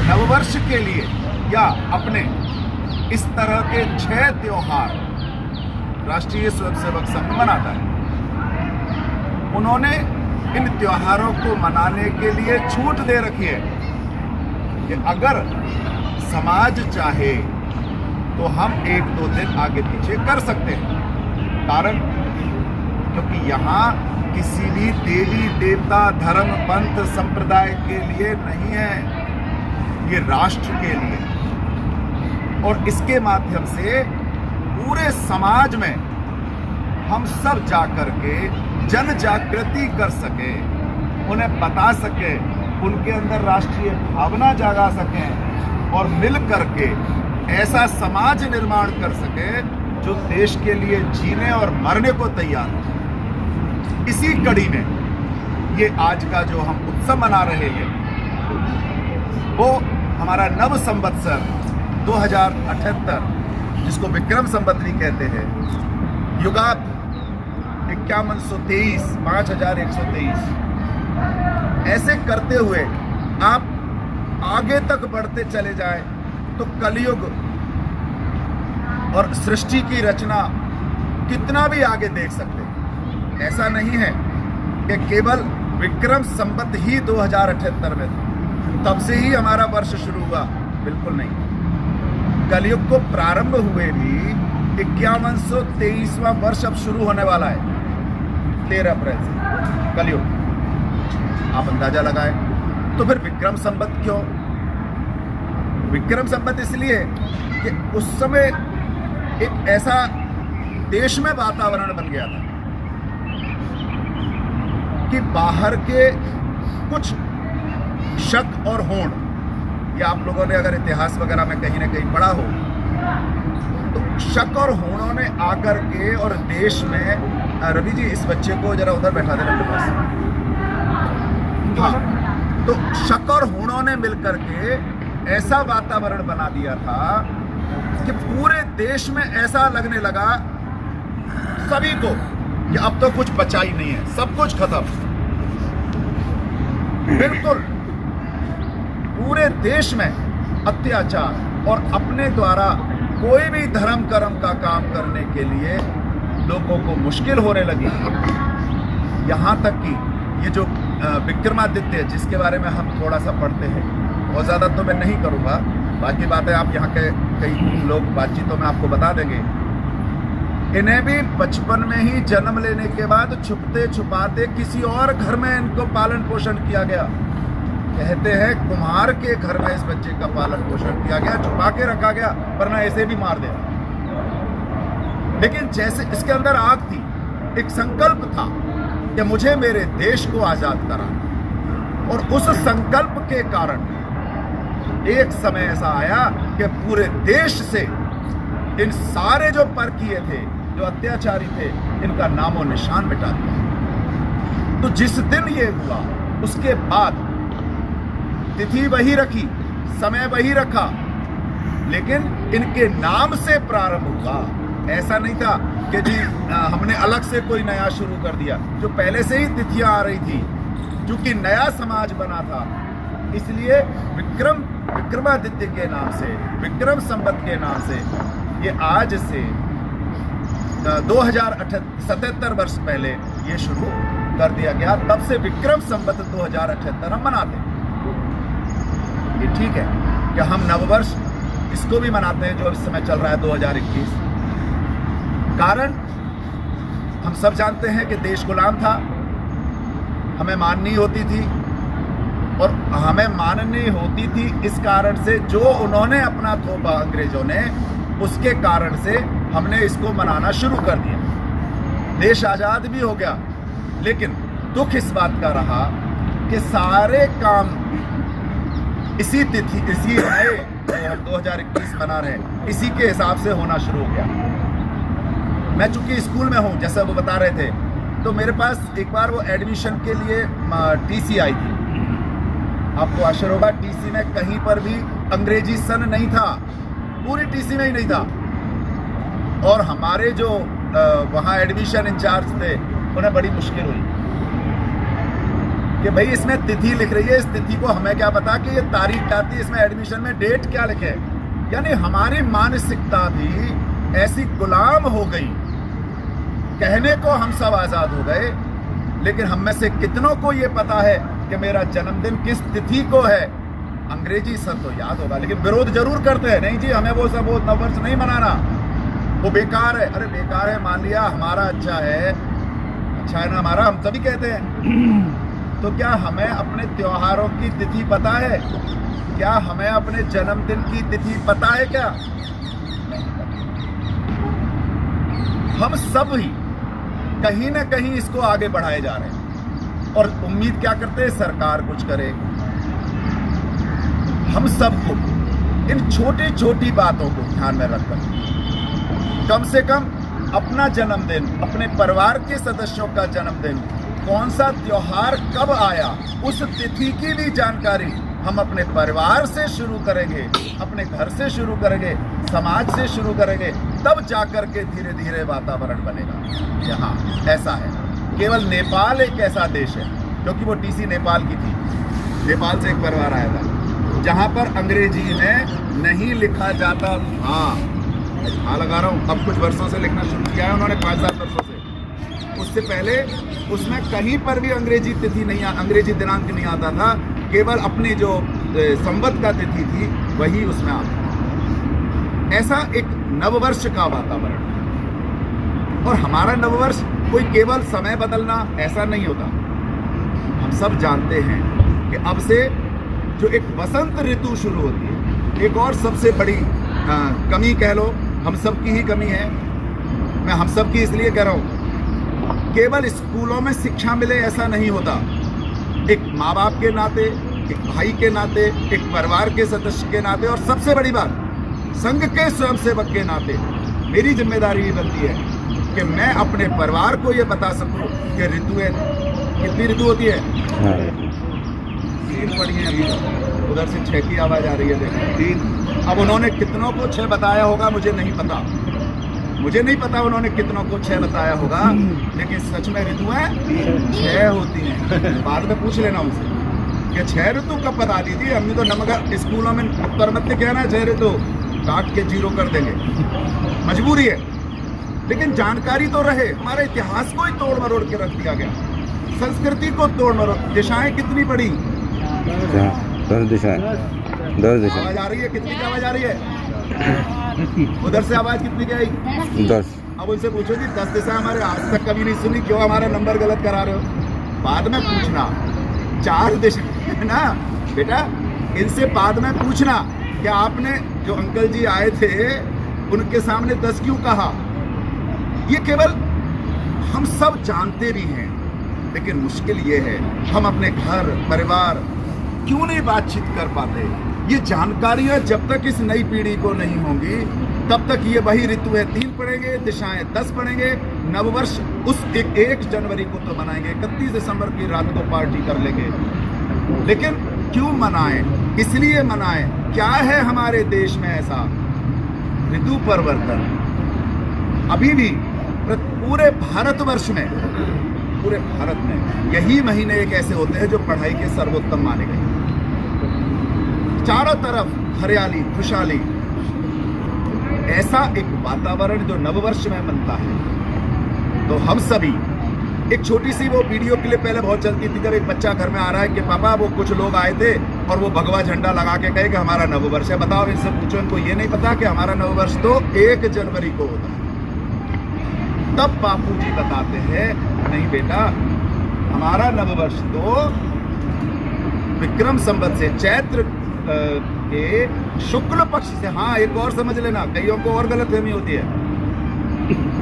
नववर्ष के लिए या अपने इस तरह के 6 त्योहार राष्ट्रीय स्वयंसेवक संघ मनाता है। उन्होंने इन त्योहारों को मनाने के लिए छूट दे रखी है कि अगर समाज चाहे तो हम 1-2 दिन आगे पीछे कर सकते हैं। कारण क्योंकि यहाँ किसी भी देवी देवता धर्म पंथ संप्रदाय के लिए नहीं है, ये राष्ट्र के लिए। और इसके माध्यम से पूरे समाज में हम सब जाकर के जन जागृति कर सके, उन्हें बता सके, उनके अंदर राष्ट्रीय भावना जागा सकें और मिल करके ऐसा समाज निर्माण कर सके जो देश के लिए जीने और मरने को तैयार हो। इसी कड़ी में ये आज का जो हम उत्सव मना रहे हैं वो हमारा नव संवत्सर 2078, जिसको विक्रम संवत भी कहते हैं, युगाब 5123, 5123, ऐसे करते हुए आप आगे तक बढ़ते चले जाएं तो कलयुग और सृष्टि की रचना कितना भी आगे देख सकते हैं। ऐसा नहीं है कि केवल विक्रम संवत ही 2078 में था, तब से ही हमारा वर्ष शुरू हुआ, बिल्कुल नहीं। कलयुग को प्रारंभ हुए भी 5123वां वर्ष अब शुरू होने वाला है 13 अप्रैल से कलयुग। आप अंदाजा लगाएं। तो फिर विक्रम संवत क्यों? विक्रम संवत इसलिए कि उस समय एक ऐसा देश में वातावरण बन गया था कि बाहर के कुछ शक और होड़, या आप लोगों ने अगर इतिहास वगैरह में कहीं ना कहीं पढ़ा हो तो शक और होड़ों ने आकर के और देश में, रवि जी इस बच्चे को जरा उधर बैठा देना अपने पास। हाँ, तो शक और होड़ों ने मिलकर के ऐसा वातावरण बना दिया था कि पूरे देश में ऐसा लगने लगा सभी को कि अब तो कुछ बचा ही नहीं है, सब कुछ खत्म। बिल्कुल पूरे देश में अत्याचार और अपने द्वारा कोई भी धर्म कर्म का काम करने के लिए लोगों को मुश्किल होने लगी। यहाँ तक कि ये जो विक्रमादित्य, जिसके बारे में हम थोड़ा सा पढ़ते हैं, बहुत ज़्यादा तो मैं नहीं करूँगा, बाकी बातें आप यहाँ के कई लोग बातचीतों में आपको बता देंगे। इन्हें भी बचपन में ही जन्म लेने के बाद छुपते छुपाते किसी और घर में इनको पालन पोषण किया गया। कहते हैं कुम्हार के घर में इस बच्चे का पालन पोषण किया गया, छुपा के रखा गया, वरना ऐसे भी मार देना। लेकिन जैसे इसके अंदर आग थी, एक संकल्प था कि मुझे मेरे देश को आजाद कराना, और उस संकल्प के कारण एक समय ऐसा आया कि पूरे देश से इन सारे जो परकीय थे, जो अत्याचारी थे, इनका नामो निशान मिटा दिया। तो जिस दिन ये हुआ उसके बाद तिथि वही रखी, समय वही रखा, लेकिन इनके नाम से प्रारंभ हुआ। ऐसा नहीं था कि जी हमने अलग से कोई नया शुरू कर दिया, जो पहले से ही तिथियां आ रही थी, क्योंकि नया समाज बना था। इसलिए विक्रमादित्य के नाम से, विक्रम संवत के नाम से ये आज से 2077 वर्ष पहले ये शुरू कर दिया गया। तब से विक्रम संवत 2078 हम मनाते हैं। ये ठीक है कि हम नववर्ष इसको भी मनाते हैं जो इस समय चल रहा है 2021। कारण हम सब जानते हैं कि देश गुलाम था, हमें माननी होती थी, और हमें माननी होती थी इस कारण से जो उन्होंने अपना थोपा अंग्रेजों ने, उसके कारण से हमने इसको मनाना शुरू कर दिया। देश आज़ाद भी हो गया, लेकिन दुख इस बात का रहा कि सारे काम इसी तिथि, इसी नए 2021 मना रहे हैं, इसी के हिसाब से होना शुरू हो गया। मैं चूंकि स्कूल में हूँ, जैसा वो बता रहे थे, तो मेरे पास एक बार वो एडमिशन के लिए टीसी आई थी। आपको आश्चर्य होगा, टीसी में कहीं पर भी अंग्रेजी सन नहीं था, पूरी टीसी में ही नहीं था। और हमारे जो वहाँ एडमिशन इंचार्ज थे, उन्हें बड़ी मुश्किल हुई। कि भाई इसमें तिथि लिख रही है, इस तिथि को हमें क्या पता कि ये तारीख क्या थी, इसमें एडमिशन में डेट क्या लिखे। यानी हमारी मानसिकता भी ऐसी गुलाम हो गई। कहने को हम सब आजाद हो गए, लेकिन हम में से कितनों को ये पता है कि मेरा जन्मदिन किस तिथि को है। अंग्रेजी सर तो याद होगा, लेकिन विरोध जरूर करते हैं, नहीं जी हमें वो सब वो नववर्ष नहीं मनाना, वो बेकार है। अरे बेकार है मान लिया, हमारा अच्छा है ना हमारा, हम सभी कहते हैं। तो क्या हमें अपने त्योहारों की तिथि पता है? क्या हमें अपने जन्मदिन की तिथि पता है? क्या हम सब ही कहीं ना कहीं इसको आगे बढ़ाए जा रहे हैं और उम्मीद क्या करते हैं सरकार कुछ करे। हम सबको इन छोटी छोटी बातों को ध्यान में रखकर कम से कम अपना जन्मदिन, अपने परिवार के सदस्यों का जन्मदिन, कौन सा त्योहार कब आया, उस तिथि की भी जानकारी हम अपने परिवार से शुरू करेंगे, अपने घर से शुरू करेंगे, समाज से शुरू करेंगे, तब जाकर के धीरे धीरे वातावरण बनेगा। यहाँ ऐसा है। केवल नेपाल एक ऐसा देश है, क्योंकि वो टीसी नेपाल की थी, नेपाल से एक परिवार आया था, जहाँ पर अंग्रेजी में नहीं लिखा जाता। हाँ लगा रहा हूँ, अब कुछ वर्षों से लिखना शुरू किया है उन्होंने, 5-7 वर्षों से। उससे पहले उसमें कहीं पर भी अंग्रेजी तिथि नहीं, अंग्रेजी दिनांक नहीं आता था, केवल अपनी जो संवत का तिथि थी वही उसमें आता। ऐसा एक नववर्ष का वातावरण। और हमारा नववर्ष कोई केवल समय बदलना ऐसा नहीं होता। हम सब जानते हैं कि अब से जो एक वसंत ऋतु शुरू होती है, एक और सबसे बड़ी कमी कह लो, हम सब की ही कमी है। मैं हम सब की इसलिए कह रहा हूँ, केवल स्कूलों में शिक्षा मिले ऐसा नहीं होता। एक माँ बाप के नाते, एक भाई के नाते, एक परिवार के सदस्य के नाते, और सबसे बड़ी बात संघ के स्वयंसेवक के नाते मेरी जिम्मेदारी ये बनती है कि मैं अपने परिवार को ये बता सकूं कि ऋतुएं कितनी ऋतु होती है। 3 पढ़ी है अभी, उधर से 6 की आवाज आ रही है, देखो 3। अब उन्होंने कितनों को 6 बताया होगा मुझे नहीं पता, उन्होंने कितनों को 6 बताया होगा, लेकिन सच में ऋतुएं 6 होती हैं। बाद में पूछ लेना उनसे कि 6 ऋतु कब बता दी थी। हमने तो नमक स्कूलों में उत्तर मत कहना 6 ऋतु, काट के 0 कर देंगे, मजबूरी है। लेकिन जानकारी तो रहे। हमारे इतिहास को ही तोड़ मरोड़ के रख दिया गया, संस्कृति को तोड़ मरोड़। दिशाएं कितनी बड़ी, 10 दिशाएं। आवाज आ रही है, कितनी की आवाज आ रही है? उधर से आवाज कितनी की आई? 10। अब उनसे पूछो जी 10 दिशा हमारे आज तक कभी नहीं सुनी, क्यों हमारा नंबर गलत करा रहे हो? बाद में पूछना 4 दिशा है ना बेटा, इनसे बाद में पूछना कि आपने जो अंकल जी आए थे उनके सामने 10 क्यों कहा। ये केवल हम सब जानते भी हैं, लेकिन मुश्किल ये है हम अपने घर परिवार क्यों नहीं बातचीत कर पाते। ये जानकारियां जब तक इस नई पीढ़ी को नहीं होंगी तब तक ये वही ऋतुएं 3 पढ़ेंगे, दिशाएं 10 पढ़ेंगे। नववर्ष उस 1 जनवरी को तो मनाएंगे, 31 दिसंबर की रात को पार्टी कर लेंगे। लेकिन क्यों मनाएं? इसलिए मनाएं, क्या है हमारे देश में ऐसा ऋतु परिवर्तन अभी भी पूरे भारतवर्ष में, पूरे भारत में यही महीने एक ऐसे होते हैं जो पढ़ाई के सर्वोत्तम माने गए। चारों तरफ हरियाली खुशहाली, ऐसा एक वातावरण जो नववर्ष में बनता है। तो हम सभी एक छोटी सी वो वीडियो क्लिप पहले बहुत चलती थी, जब एक बच्चा घर में आ रहा है कि पापा वो कुछ लोग आए थे और वो भगवा झंडा लगा के कहे कि हमारा नववर्ष है। बताओ इनसे पूछो, इनको ये नहीं पता कि हमारा नववर्ष तो 1 जनवरी को होता है। तब बापू जी बताते हैं नहीं बेटा, हमारा नववर्ष तो विक्रम संवत से, चैत्र के शुक्ल पक्ष से। हाँ एक और समझ लेना, कईयों को और गलतफहमी होती है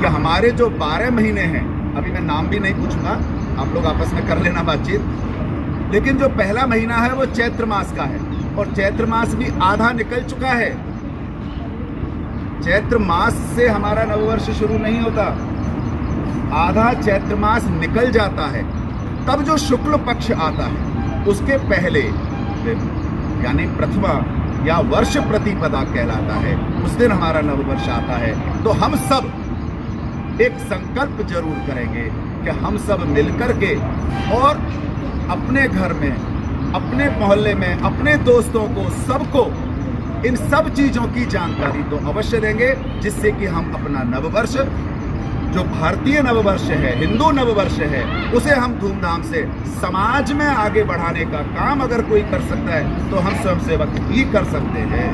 कि हमारे जो 12 महीने हैं, अभी मैं नाम भी नहीं पूछूंगा, आप लोग आपस में कर लेना बातचीत, लेकिन जो पहला महीना है वो चैत्र मास का है, और चैत्र मास भी आधा निकल चुका है। चैत्र मास से हमारा नववर्ष शुरू नहीं होता, आधा चैत्र मास निकल जाता है, तब जो शुक्ल पक्ष आता है उसके पहले यानी प्रथमा या वर्ष प्रतिपदा कहलाता है, उस दिन हमारा नववर्ष आता है। तो हम सब एक संकल्प जरूर करेंगे कि हम सब मिलकर के और अपने घर में, अपने मोहल्ले में, अपने दोस्तों को, सबको इन सब चीजों की जानकारी तो अवश्य देंगे, जिससे कि हम अपना नववर्ष, जो भारतीय नववर्ष है, हिंदू नववर्ष है, उसे हम धूमधाम से समाज में आगे बढ़ाने का काम अगर कोई कर सकता है तो हम स्वयंसेवक ही कर सकते हैं,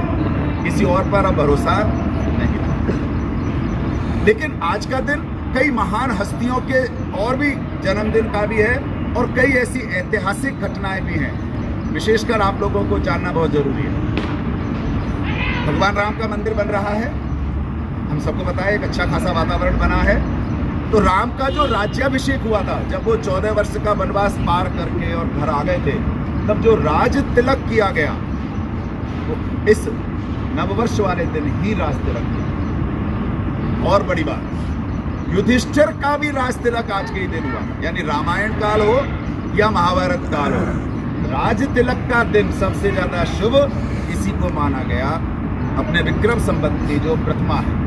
किसी और पर अब भरोसा नहीं। लेकिन आज का दिन कई महान हस्तियों के और भी जन्मदिन का भी है और कई ऐसी ऐतिहासिक घटनाएं भी हैं, विशेषकर आप लोगों को जानना बहुत जरूरी है। भगवान राम का मंदिर बन रहा है, हम सबको पता है, एक अच्छा खासा वातावरण बना है। तो राम का जो राज्याभिषेक हुआ था, जब वो 14 वर्ष का वनवास पार करके और घर आ गए थे, तब जो राज तिलक किया गया वो इस नववर्ष वाले दिन ही राज तिलक किया। और बड़ी बात, युधिष्ठिर का भी राज तिलक आज के ही दिन हुआ, यानी रामायण काल हो या महाभारत काल हो, राज तिलक का दिन सबसे ज्यादा शुभ इसी को माना गया, अपने विक्रम संवत की जो प्रतिमा है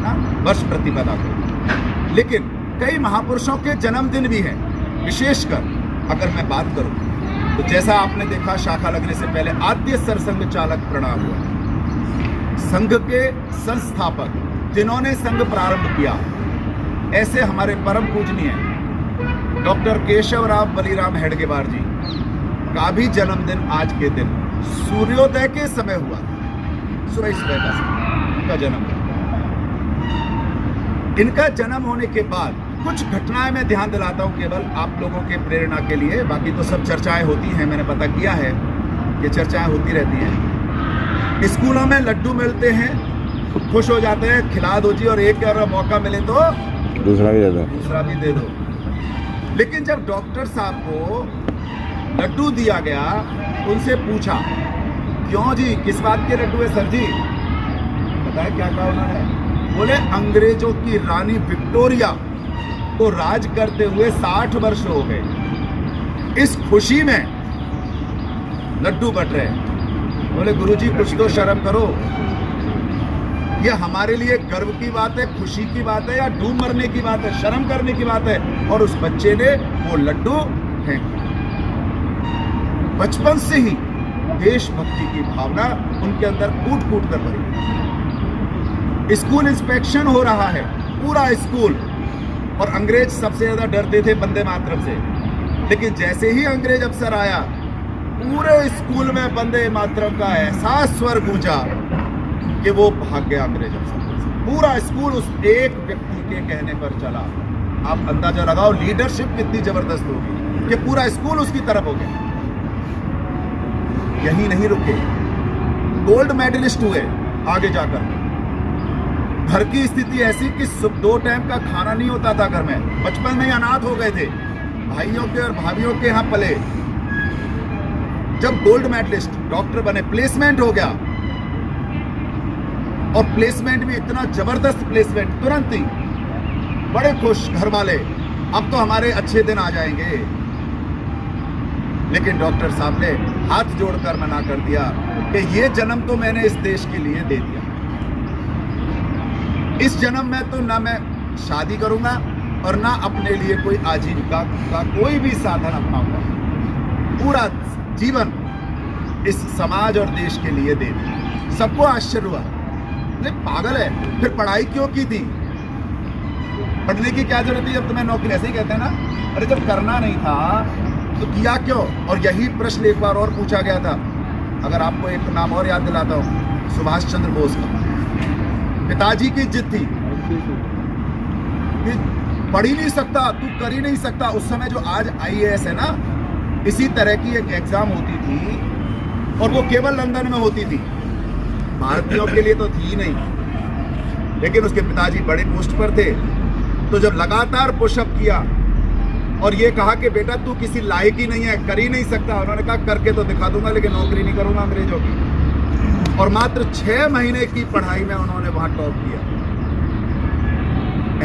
ना, वर्ष प्रतिपदा को। लेकिन कई महापुरुषों के जन्मदिन भी हैं। विशेषकर अगर मैं बात करूं तो जैसा आपने देखा, शाखा लगने से पहले आद्य सरसंघ चालक प्रणाम हुआ, संघ के संस्थापक जिन्होंने संघ प्रारंभ किया, ऐसे हमारे परम पूजनीय डॉक्टर केशवराव बलिराम हेडगेवार जी का भी जन्मदिन आज के दिन सूर्योदय के समय हुआ, सुबह सुबह का समय उनका जन्म। इनका जन्म होने के बाद कुछ घटनाएं मैं ध्यान दिलाता हूं केवल आप लोगों के प्रेरणा के लिए, बाकी तो सब चर्चाएं होती हैं, मैंने पता किया है कि चर्चाएं होती रहती हैं। स्कूलों में लड्डू मिलते हैं, खुश हो जाते हैं, खिला दो जी, और एक अगर मौका मिले तो दूसरा भी दे दो। लेकिन जब डॉक्टर साहब को लड्डू दिया गया, उनसे पूछा, क्यों जी, किस बात के लड्डू है सर जी? बताया क्या कहा उन्होंने? बोले अंग्रेजों की रानी विक्टोरिया को राज करते हुए 60 वर्ष हो गए, इस खुशी में लड्डू बट रहे। बोले गुरुजी कुछ तो शर्म करो, ये हमारे लिए गर्व की बात है, खुशी की बात है या डूब मरने की बात है, शर्म करने की बात है? और उस बच्चे ने वो लड्डू फेंक। बचपन से ही देशभक्ति की भावना उनके अंदर कूट कूट कर भरी। स्कूल इंस्पेक्शन हो रहा है, पूरा स्कूल, और अंग्रेज सबसे ज्यादा डरते थे वंदे मातरम से, लेकिन जैसे ही अंग्रेज अफसर आया, पूरे स्कूल में वंदे मातरम का ऐसा स्वर गूंजा कि वो भाग गया अंग्रेज अफसर। पूरा स्कूल उस एक व्यक्ति के कहने पर चला। आप अंदाजा लगाओ लीडरशिप कितनी जबरदस्त होगी कि पूरा स्कूल उसकी तरफ हो गया। यही नहीं रुके, गोल्ड मेडलिस्ट हुए आगे जाकर। घर की स्थिति ऐसी कि 2 टाइम का खाना नहीं होता था घर में, बचपन में ही अनाथ हो गए थे, भाइयों के और भाभियों के यहाँ पले। जब गोल्ड मेडलिस्ट डॉक्टर बने, प्लेसमेंट हो गया, और प्लेसमेंट भी इतना जबरदस्त प्लेसमेंट, तुरंत ही बड़े खुश घर वाले, अब तो हमारे अच्छे दिन आ जाएंगे। लेकिन डॉक्टर साहब ने हाथ जोड़कर मना कर दिया कि ये जन्म तो मैंने इस देश के लिए दे दिया, इस जन्म में तो ना मैं शादी करूंगा और ना अपने लिए कोई आजीविका का कोई भी साधन अपनाऊंगा, पूरा जीवन इस समाज और देश के लिए दे दिया। सबको आश्चर्य हुआ, नहीं पागल है, फिर पढ़ाई क्यों की थी? पढ़ने की क्या जरूरत थी जब तुम्हें नौकरी? ऐसे ही कहते हैं ना, अरे जब करना नहीं था तो किया क्यों? और यही प्रश्न एक बार और पूछा गया था। अगर आपको एक नाम और याद दिलाता हूं, सुभाष चंद्र बोस का पिताजी की जिद थी कि पढ़ ही नहीं सकता, तू कर ही नहीं सकता। उस समय जो आज IAS है ना, इसी तरह की एक एग्जाम होती थी और वो केवल लंदन में होती थी, भारतीयों के लिए तो थी ही नहीं। लेकिन उसके पिताजी बड़े पोस्ट पर थे, तो जब लगातार पुशअप किया और ये कहा कि बेटा तू किसी लायक ही नहीं है, कर ही नहीं सकता, उन्होंने कहा करके तो दिखा दूंगा लेकिन नौकरी नहीं करूंगा अंग्रेजों की। और मात्र 6 महीने की पढ़ाई में उन्होंने वहां टॉप किया।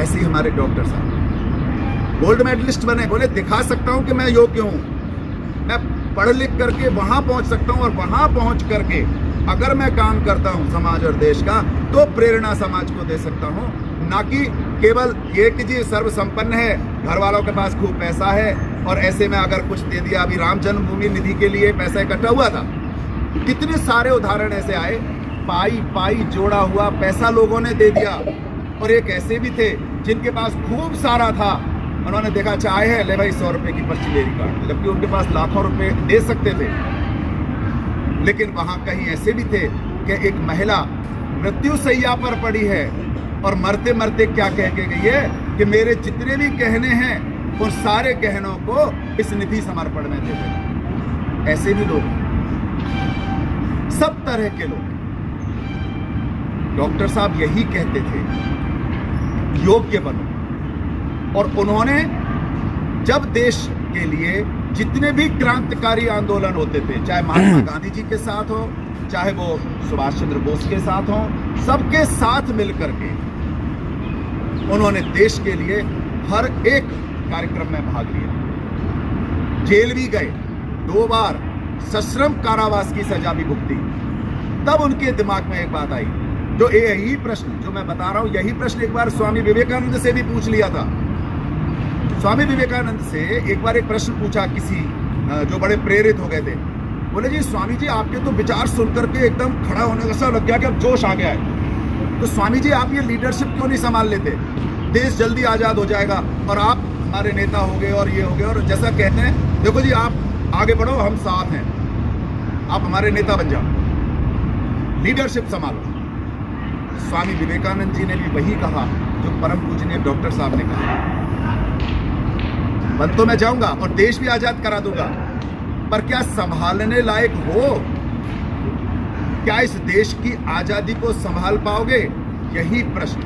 ऐसे ही हमारे डॉक्टर साहब गोल्ड मेडलिस्ट बने, बोले दिखा सकता हूं कि मैं योग्य हूं, मैं पढ़ लिख करके वहां पहुंच सकता हूं, और वहां पहुंच करके अगर मैं काम करता हूं समाज और देश का, तो प्रेरणा समाज को दे सकता हूं, ना कि केवल ये कि जी सर्व संपन्न है, घर वालों के पास खूब पैसा है और ऐसे में अगर कुछ दे दिया। अभी राम जन्मभूमि निधि के लिए पैसा इकट्ठा हुआ था, कितने सारे उदाहरण ऐसे आए, पाई पाई जोड़ा हुआ पैसा लोगों ने दे दिया। और एक ऐसे भी थे जिनके पास खूब सारा था, उन्होंने देखा चाय है, ले भाई 100 रुपए की पर्ची ले काट, जबकि उनके पास लाखों रुपए दे सकते थे। लेकिन वहां कहीं ऐसे भी थे कि एक महिला मृत्यु शैया पर पड़ी है और मरते मरते क्या कह के गई है कि मेरे जितने भी गहने हैं उन सारे गहनों को इस निधि समर्पण में दे दे। ऐसे भी लोग, सब तरह के लोग। डॉक्टर साहब यही कहते थे, योग्य बनो। और उन्होंने जब देश के लिए जितने भी क्रांतिकारी आंदोलन होते थे, चाहे महात्मा गांधी जी के साथ हो, चाहे वो सुभाष चंद्र बोस के साथ हो, सबके साथ मिलकर के उन्होंने देश के लिए हर एक कार्यक्रम में भाग लिया। जेल भी गए, 2 बार सश्रम कारावास की सजा भी भुगती। तब उनके दिमाग में एक बात आई, जो यही प्रश्न जो मैं बता रहा हूं, यही प्रश्न एक बार स्वामी विवेकानंद से भी पूछ लिया था। स्वामी विवेकानंद से एक बार एक प्रश्न पूछा किसी जो बड़े प्रेरित हो गए थे। बोले जी स्वामी जी आपके तो विचार सुनकर के एकदम खड़ा होने का सा लग गया कि अब जोश आ गया है, तो स्वामी जी आप ये लीडरशिप क्यों नहीं संभाल लेते? देश जल्दी आज़ाद हो जाएगा और आप हमारे नेता हो गए और ये हो गए, और जैसा कहते हैं देखो जी आप आगे बढ़ो, हम साथ हैं, आप हमारे नेता बन जाओ, लीडरशिप संभालो। स्वामी विवेकानंद जी ने भी वही कहा जो परम पूजनीय डॉक्टर साहब ने कहा, बन तो मैं जाऊंगा और देश भी आजाद करा दूंगा, पर क्या संभालने लायक हो? क्या इस देश की आजादी को संभाल पाओगे? यही प्रश्न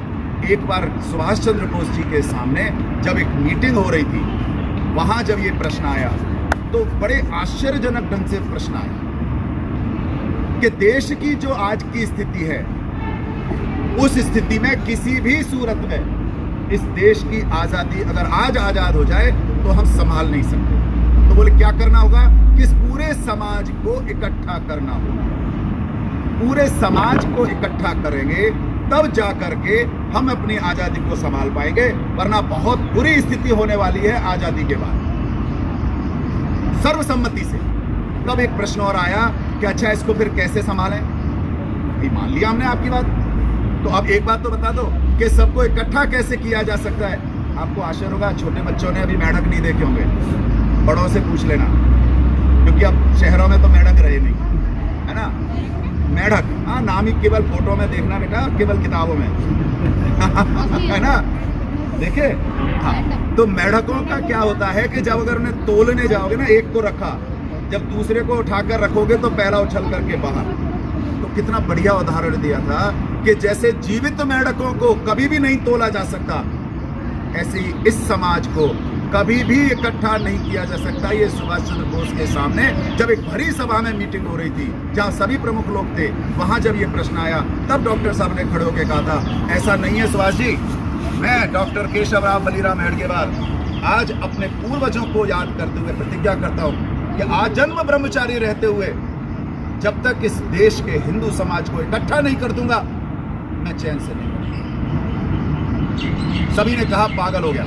एक बार सुभाष चंद्र बोस जी के सामने जब एक मीटिंग हो रही थी, वहां जब ये प्रश्न आया तो बड़े आश्चर्यजनक ढंग से प्रश्न आया कि देश की जो आज की स्थिति है, उस स्थिति में किसी भी सूरत में इस देश की आजादी अगर आज आजाद हो जाए तो हम संभाल नहीं सकते। तो बोले क्या करना होगा? कि इस पूरे समाज को इकट्ठा करना होगा, पूरे समाज को इकट्ठा करेंगे तब जाकर के हम अपनी आजादी को संभाल पाएंगे, वरना बहुत बुरी स्थिति होने वाली है आजादी के बाद। सर्वसम्मति से तब एक प्रश्न और आया कि अच्छा इसको फिर कैसे संभालें? मान लिया हमने आपकी बात, तो अब एक बात तो बता दो कि सबको इकट्ठा कैसे किया जा सकता है? आपको आश्चर्य होगा, छोटे बच्चों ने अभी मेंढक नहीं देखे होंगे, बड़ों से पूछ लेना, क्योंकि अब शहरों में तो मेंढक रहे नहीं, है ना? मेंढक, हाँ, नाम ही केवल फोटो में देखना बेटा, केवल किताबों में है ना, देखे? हाँ, तो मेंढकों का क्या होता है कि जब अगर उन्हें तोलने जाओगे ना, एक को रखा, जब दूसरे को उठाकर रखोगे तो पहला उछल करके बाहर। तो कितना बढ़िया उदाहरण दिया था कि जैसे जीवित मेंढकों को कभी भी नहीं तोला जा सकता, ऐसे ही इस समाज को कभी भी इकट्ठा नहीं किया जा सकता। ये सुभाष चंद्र बोस के सामने जब एक भरी सभा में मीटिंग हो रही थी, जहां सभी प्रमुख लोग थे, वहां जब ये प्रश्न आया, तब डॉक्टर साहब ने खड़े होकर कहा था, ऐसा नहीं है सुभाष जी, मैं डॉक्टर केशव राव बलीराम हेडगेवार आज अपने पूर्वजों को याद करते हुए प्रतिज्ञा करता हूं कि आजन्म ब्रह्मचारी रहते हुए जब तक इस देश के हिंदू समाज को इकट्ठा नहीं कर दूंगा, मैं चैन से नहीं। सभी ने कहा पागल हो गया।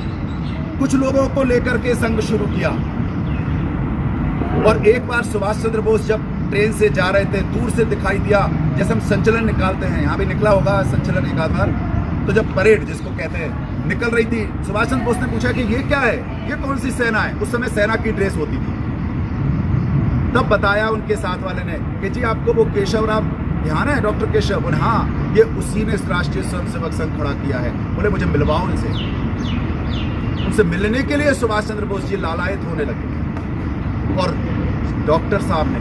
कुछ लोगों को लेकर के संघ शुरू किया, और एक बार सुभाष चंद्र बोस जब ट्रेन से जा रहे थे, दूर से दिखाई दिया, जैसे हम संचलन निकालते हैं, यहाँ भी निकला होगा संचलन एक आध बार, तो जब परेड जिसको कहते हैं निकल रही थी, सुभाष चंद्र बोस ने पूछा कि ये क्या है, ये कौन सी सेना है? उस समय सेना की ड्रेस होती थी। तब बताया उनके साथ वाले ने कि जी आपको वो केशव राव ध्यान है, डॉक्टर केशव? बोले हाँ, ये उसी ने राष्ट्रीय स्वयंसेवक संघ खड़ा किया है। बोले मुझे मिलवाओ इनसे। उनसे मिलने के लिए सुभाष चंद्र बोस जी लालायित होने लगे, और डॉक्टर साहब ने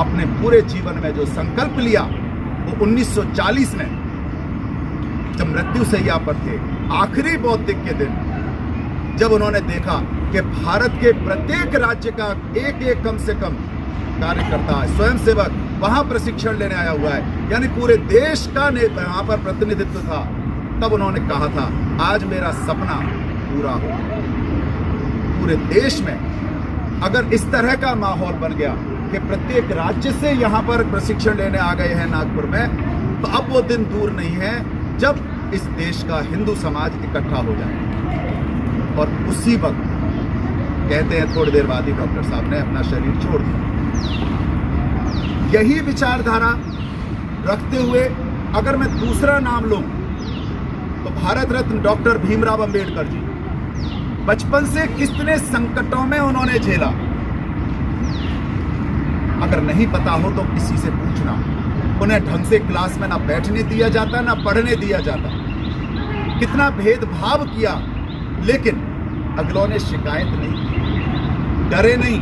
अपने पूरे जीवन में जो संकल्प लिया, वो 1940 में जब मृत्यु शैया पर थे, आखिरी बौद्धिक के दिन, जब उन्होंने देखा कि भारत के प्रत्येक राज्य का एक कम से कम कार्यकर्ता, स्वयंसेवक वहां प्रशिक्षण लेने आया हुआ है, यानी पूरे देश का वहां पर प्रतिनिधित्व था, तब उन्होंने कहा था आज मेरा सपना पूरा हो। पूरे देश में अगर इस तरह का माहौल बन गया कि प्रत्येक राज्य से यहां पर प्रशिक्षण लेने आ गए हैं नागपुर में, तो अब वो दिन दूर नहीं है जब इस देश का हिंदू समाज इकट्ठा हो जाए। और उसी वक्त कहते हैं थोड़ी देर बाद ही डॉक्टर साहब ने अपना शरीर छोड़ दिया। यही विचारधारा रखते हुए अगर मैं दूसरा नाम लूं तो भारत रत्न डॉक्टर भीमराव अंबेडकर जी, बचपन से कितने संकटों में उन्होंने झेला। अगर नहीं पता हो तो किसी से पूछना। उन्हें ढंग से क्लास में ना बैठने दिया जाता ना पढ़ने दिया जाता, कितना भेदभाव किया, लेकिन अगलों ने शिकायत नहीं की, डरे नहीं,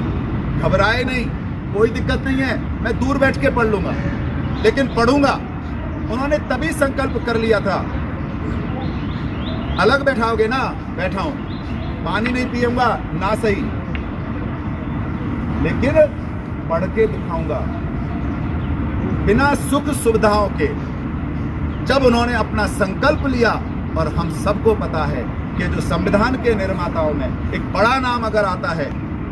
घबराए नहीं, कोई दिक्कत नहीं है, मैं दूर बैठ के पढ़ लूंगा, लेकिन पढ़ूंगा। उन्होंने तभी संकल्प कर लिया था, अलग बैठाओगे ना, बैठाओ, पानी नहीं पीऊंगा ना सही, लेकिन पढ़ के दिखाऊंगा। बिना सुख सुविधाओं के जब उन्होंने अपना संकल्प लिया, और हम सबको पता है कि जो संविधान के निर्माताओं में एक बड़ा नाम अगर आता है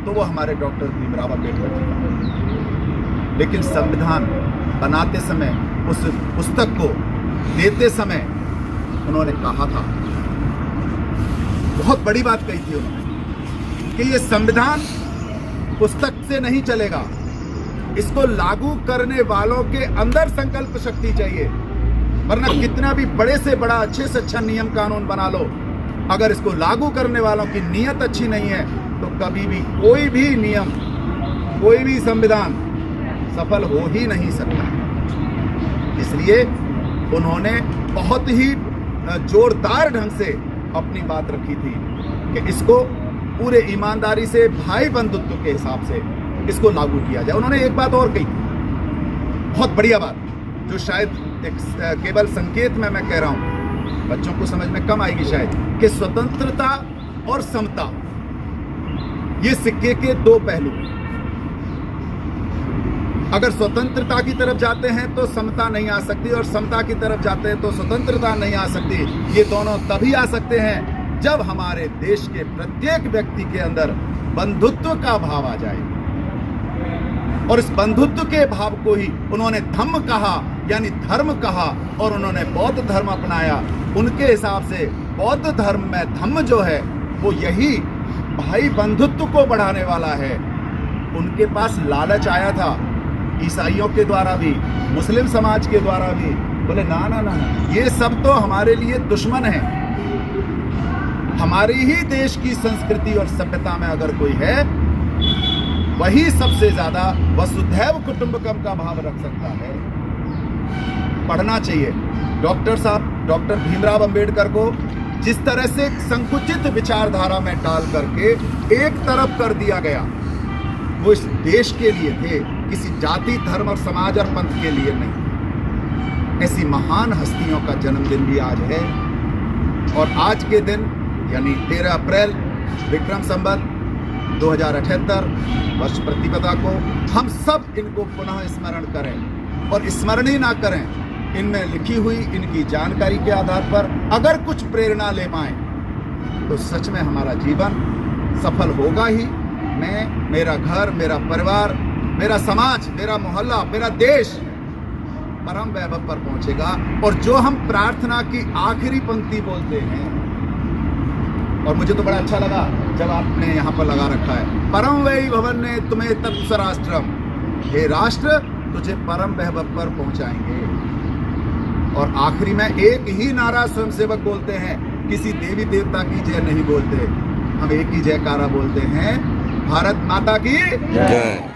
तो वो हमारे डॉक्टर भीमराव अंबेडकर जी का। लेकिन संविधान बनाते समय, उस पुस्तक को देते समय उन्होंने कहा था, बहुत बड़ी बात कही थी उन्होंने, कि ये संविधान पुस्तक से नहीं चलेगा, इसको लागू करने वालों के अंदर संकल्प शक्ति चाहिए। वरना कितना भी बड़े से बड़ा, अच्छे से अच्छा नियम कानून बना लो, अगर इसको लागू करने वालों की नीयत अच्छी नहीं है तो कभी भी कोई भी नियम, कोई भी संविधान सफल हो ही नहीं सकता। इसलिए उन्होंने बहुत ही जोरदार ढंग से अपनी बात रखी थी कि इसको पूरे ईमानदारी से, भाई बंधुत्व के हिसाब से इसको लागू किया जाए। उन्होंने एक बात और कही, बहुत बढ़िया बात, जो शायद एक केवल संकेत में मैं कह रहा हूं, बच्चों को समझ में कम आएगी शायद, कि स्वतंत्रता और समता ये सिक्के के दो पहलू। अगर स्वतंत्रता की तरफ जाते हैं तो समता नहीं आ सकती, और समता की तरफ जाते हैं तो स्वतंत्रता नहीं आ सकती। ये दोनों तभी आ सकते हैं जब हमारे देश के प्रत्येक व्यक्ति के अंदर बंधुत्व का भाव आ जाए, और इस बंधुत्व के भाव को ही उन्होंने धम्म कहा, यानी धर्म कहा, और उन्होंने बौद्ध धर्म अपनाया। उनके हिसाब से बौद्ध धर्म में धम्म जो है वो यही भाई बंधुत्व को बढ़ाने वाला है। उनके पास लालच आया था, ईसाइयों के द्वारा भी, मुस्लिम समाज के द्वारा भी, बोले ना ना ना, ये सब तो हमारे लिए दुश्मन है। हमारी ही देश की संस्कृति और सभ्यता में अगर कोई है, वही सबसे ज्यादा वसुधैव कुटुंबकम का भाव रख सकता है। पढ़ना चाहिए। डॉक्टर साहब, डॉक्टर भीमराव अंबेडकर को जिस तरह से संकुचित विचारधारा में डाल करके एक तरफ कर दिया गया, वो इस देश के लिए थे, किसी जाति, धर्म और समाज और पंथ के लिए नहीं। ऐसी महान हस्तियों का जन्मदिन भी आज है, और आज के दिन यानी 13 अप्रैल विक्रम संवत 2078 वर्ष प्रतिपदा को हम सब इनको पुनः स्मरण करें, और स्मरण ही ना करें, इनमें लिखी हुई इनकी जानकारी के आधार पर अगर कुछ प्रेरणा ले पाएं तो सच में हमारा जीवन सफल होगा ही। मैं, मेरा घर, मेरा परिवार, मेरा समाज, मेरा मोहल्ला, मेरा देश परम वैभव पर पहुंचेगा। और जो हम प्रार्थना की आखिरी पंक्ति बोलते हैं, और मुझे तो बड़ा अच्छा लगा जब आपने यहाँ पर लगा रखा है, परम वैभवन ने तुम्हें तत्व राष्ट्रम, हे राष्ट्र तुझे परम वैभव पर पहुंचाएंगे। और आखिरी में एक ही नारा स्वयंसेवक बोलते हैं, किसी देवी देवता की जय नहीं बोलते, हम एक ही जयकारा बोलते हैं, भारत माता की जय।